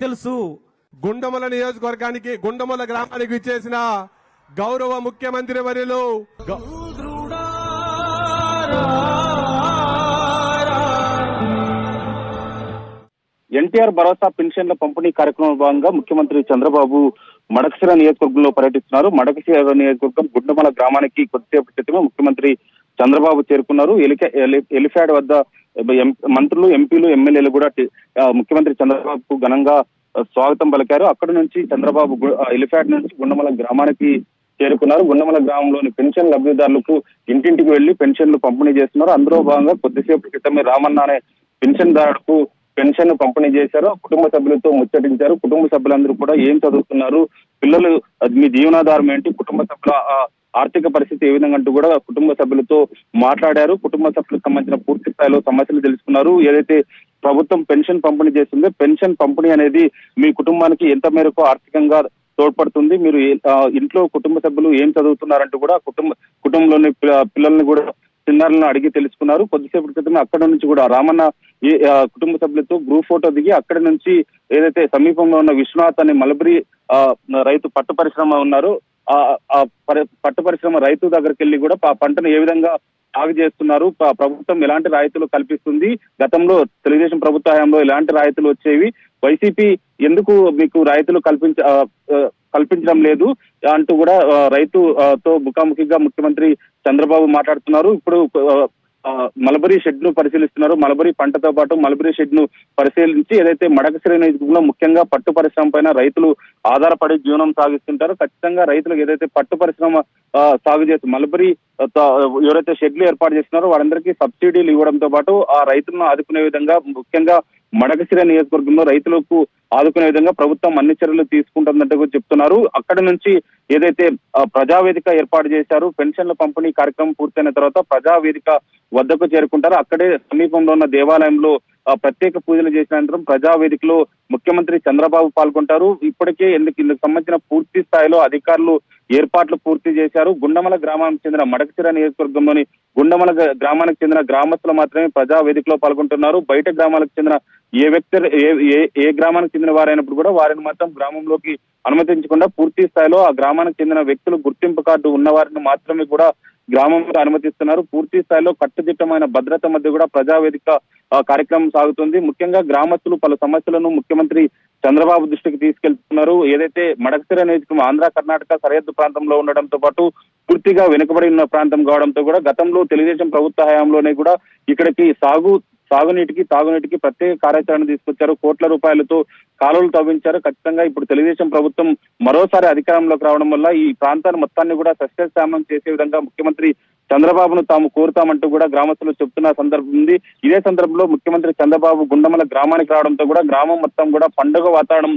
తెలుసు. గుండమల నియోజకవర్గానికి గుండమల గ్రామానికి విచ్చేసిన గౌరవ ముఖ్యమంత్రి వర్యులు ఎన్టీఆర్ భరోసా పెన్షన్ల పంపిణీ కార్యక్రమం భాగంగా ముఖ్యమంత్రి చంద్రబాబు మడకశిర నియోజకవర్గంలో పర్యటిస్తున్నారు. మడకశిర నియోజకవర్గం గుండమల గ్రామానికి కొద్దిసేపటి క్రితమే ముఖ్యమంత్రి చంద్రబాబు చేరుకున్నారు. ఎలిఫాడ్ వద్ద మంత్రులు, ఎంపీలు, ఎమ్మెల్యేలు కూడా ముఖ్యమంత్రి చంద్రబాబుకు ఘనంగా స్వాగతం పలికారు. అక్కడి నుంచి చంద్రబాబు ఎలిఫాడ్ నుంచి గుండమల గ్రామానికి చేరుకున్నారు. గుండమల గ్రామంలోని పెన్షన్ లబ్ధిదారులకు ఇంటింటికి వెళ్లి పెన్షన్లు పంపిణీ చేస్తున్నారు. అందులో భాగంగా కొద్దిసేపటి క్రితమే రామన్న అనే పెన్షన్దారులకు పెన్షన్ పంపిణీ చేశారు. కుటుంబ సభ్యులతో ముచ్చటించారు. కుటుంబ సభ్యులందరూ కూడా ఏం చదువుతున్నారు, పిల్లలు మీ జీవనాధారం ఏంటి, కుటుంబ సభ్యుల ఆర్థిక పరిస్థితి ఏ విధంగా అంటూ కూడా కుటుంబ సభ్యులతో మాట్లాడారు. కుటుంబ సభ్యులకు సంబంధించిన పూర్తి స్థాయిలో సమస్యలు తెలుసుకున్నారు. ఏదైతే ప్రభుత్వం పెన్షన్ పంపిణీ చేస్తుందో పెన్షన్ పంపిణీ అనేది మీ కుటుంబానికి ఎంత మేరకు ఆర్థికంగా తోడ్పడుతుంది, మీరు ఇంట్లో కుటుంబ సభ్యులు ఏం చదువుతున్నారంటూ కూడా కుటుంబంలోని పిల్లల్ని కూడా చిన్నారులను అడిగి తెలుసుకున్నారు. కొద్దిసేపటి క్రితమే అక్కడ నుంచి కూడా రామన్న కుటుంబ సభ్యులతో గ్రూప్ ఫోటో దిగి అక్కడి నుంచి ఏదైతే సమీపంలో ఉన్న విశ్వనాథ్ అనే మలబరి రైతు పట్టు పరిశ్రమ ఉన్నారు, ఆ పట్టు పరిశ్రమ రైతు దగ్గరికి వెళ్ళి కూడా పంటను ఏ విధంగా సాగు చేస్తున్నారు, ప్రభుత్వం ఎలాంటి రాయితీలు కల్పిస్తుంది, గతంలో తెలుగుదేశం ప్రభుత్వ హయాంలో ఎలాంటి రాయితీలు వచ్చేవి, వైసీపీ ఎందుకు మీకు రాయితీలు కల్పించడం లేదు అంటూ కూడా రైతుతో ముఖాముఖిగా ముఖ్యమంత్రి చంద్రబాబు మాట్లాడుతున్నారు. ఇప్పుడు మలబరీ షెడ్ ను పరిశీలిస్తున్నారు. మలబరీ పంటతో పాటు మలబరీ షెడ్ ను పరిశీలించి ఏదైతే మడకశిర నియోజకవర్గంలో ముఖ్యంగా పట్టు పరిశ్రమ పైన రైతులు ఆధారపడి జీవనం సాగిస్తుంటారో ఖచ్చితంగా రైతులకు ఏదైతే పట్టు పరిశ్రమ సాగు చేస్తూ మలబరీ ఎవరైతే షెడ్లు ఏర్పాటు చేస్తున్నారో వారందరికీ సబ్సిడీలు ఇవ్వడంతో పాటు ఆ రైతులను ఆదుకునే విధంగా ముఖ్యంగా మడకశిర నియోజకవర్గంలో రైతులకు ఆదుకునే విధంగా ప్రభుత్వం అన్ని చర్యలు తీసుకుంటుందంటూ చెప్తున్నారు. అక్కడి నుంచి ఏదైతే ప్రజావేదిక ఏర్పాటు చేశారు, పెన్షన్ల పంపిణీ కార్యక్రమం పూర్తయిన తర్వాత ప్రజావేదిక వద్దకు చేరుకుంటారు. అక్కడే సమీపంలో ఉన్న దేవాలయంలో ప్రత్యేక పూజలు చేసిన అనంతరం ప్రజావేదికలో ముఖ్యమంత్రి చంద్రబాబు పాల్గొంటారు. ఇప్పటికే ఇందుకు సంబంధించిన పూర్తి స్థాయిలో అధికారులు ఏర్పాట్లు పూర్తి చేశారు. గుండమల గ్రామానికి చెందిన మడకశిర నియోజకవర్గంలోని గుండమల గ్రామానికి చెందిన గ్రామస్తులు మాత్రమే ప్రజావేదికలో పాల్గొంటున్నారు. బయట గ్రామాలకు చెందిన ఏ గ్రామానికి చెందిన వారైనప్పుడు కూడా వారిని మాత్రం గ్రామంలోకి అనుమతించకుండా పూర్తి స్థాయిలో ఆ గ్రామానికి చెందిన వ్యక్తులు గుర్తింపు కార్డు ఉన్న వారిని మాత్రమే కూడా గ్రామంలో అనుమతిస్తున్నారు. పూర్తి స్థాయిలో కట్టుదిట్టమైన భద్రత మధ్య కూడా ప్రజావేదిక కార్యక్రమం సాగుతుంది. ముఖ్యంగా గ్రామస్తులు పలు సమస్యలను ముఖ్యమంత్రి చంద్రబాబు దృష్టికి తీసుకెళ్తున్నారు. ఏదైతే మడకశిర నియోజకవర్గం ఆంధ్ర కర్ణాటక సరిహద్దు ప్రాంతంలో ఉండడంతో పాటు పూర్తిగా వెనుకబడి ఉన్న ప్రాంతం కావడంతో కూడా గతంలో తెలుగుదేశం ప్రభుత్వ హయాంలోనే కూడా ఇక్కడికి సాగునీటికి తాగునీటికి ప్రత్యేక కార్యాచరణ తీసుకొచ్చారు. కోట్ల రూపాయలతో కాలువలు తవ్వించారు. ఖచ్చితంగా ఇప్పుడు తెలుగుదేశం ప్రభుత్వం మరోసారి అధికారంలోకి రావడం వల్ల ఈ ప్రాంతాన్ని మొత్తాన్ని కూడా సస్యశ్యామలం చేసే విధంగా ముఖ్యమంత్రి చంద్రబాబును తాము కోరుతామంటూ కూడా గ్రామస్తులు చెప్తున్న సందర్భం ఉంది. ఇదే సందర్భంలో ముఖ్యమంత్రి చంద్రబాబు గుండమల గ్రామానికి రావడంతో కూడా గ్రామం మొత్తం కూడా పండుగ వాతావరణం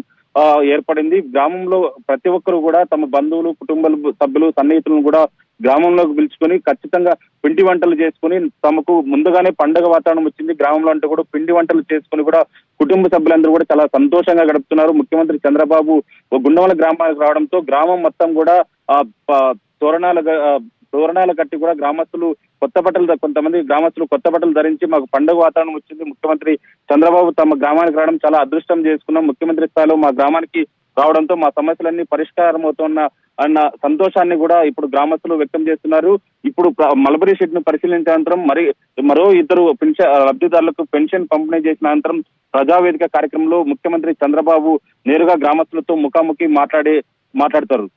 ఏర్పడింది. గ్రామంలో ప్రతి ఒక్కరు కూడా తమ బంధువులు, కుటుంబ సభ్యులు, సన్నిహితులను కూడా గ్రామంలోకి పిలుచుకొని ఖచ్చితంగా పిండి వంటలు చేసుకుని తమకు ముందుగానే పండుగ వాతావరణం వచ్చింది గ్రామంలో అంటే కూడా పిండి వంటలు చేసుకుని కూడా కుటుంబ సభ్యులందరూ కూడా చాలా సంతోషంగా గడుపుతున్నారు. ముఖ్యమంత్రి చంద్రబాబు గుండమల గ్రామానికి రావడంతో గ్రామం మొత్తం కూడా తోరణాలు కట్టి కూడా గ్రామస్తులు కొంతమంది గ్రామస్తులు కొత్త బట్టలు ధరించి మాకు పండుగ వాతావరణం వచ్చింది, ముఖ్యమంత్రి చంద్రబాబు తమ గ్రామానికి రావడం చాలా అదృష్టం చేసుకున్నాం, ముఖ్యమంత్రి స్థాయిలో మా గ్రామానికి రావడంతో మా సమస్యలన్నీ పరిష్కారం అన్న సంతోషాన్ని కూడా ఇప్పుడు గ్రామస్తులు వ్యక్తం చేస్తున్నారు. ఇప్పుడు మలబరీ షెడ్ ను పరిశీలించిన అనంతరం మరో ఇద్దరు లబ్ధిదారులకు పెన్షన్ పంపిణీ చేసిన అనంతరం ప్రజావేదిక కార్యక్రమంలో ముఖ్యమంత్రి చంద్రబాబు నేరుగా గ్రామస్తులతో ముఖాముఖి మాట్లాడతారు.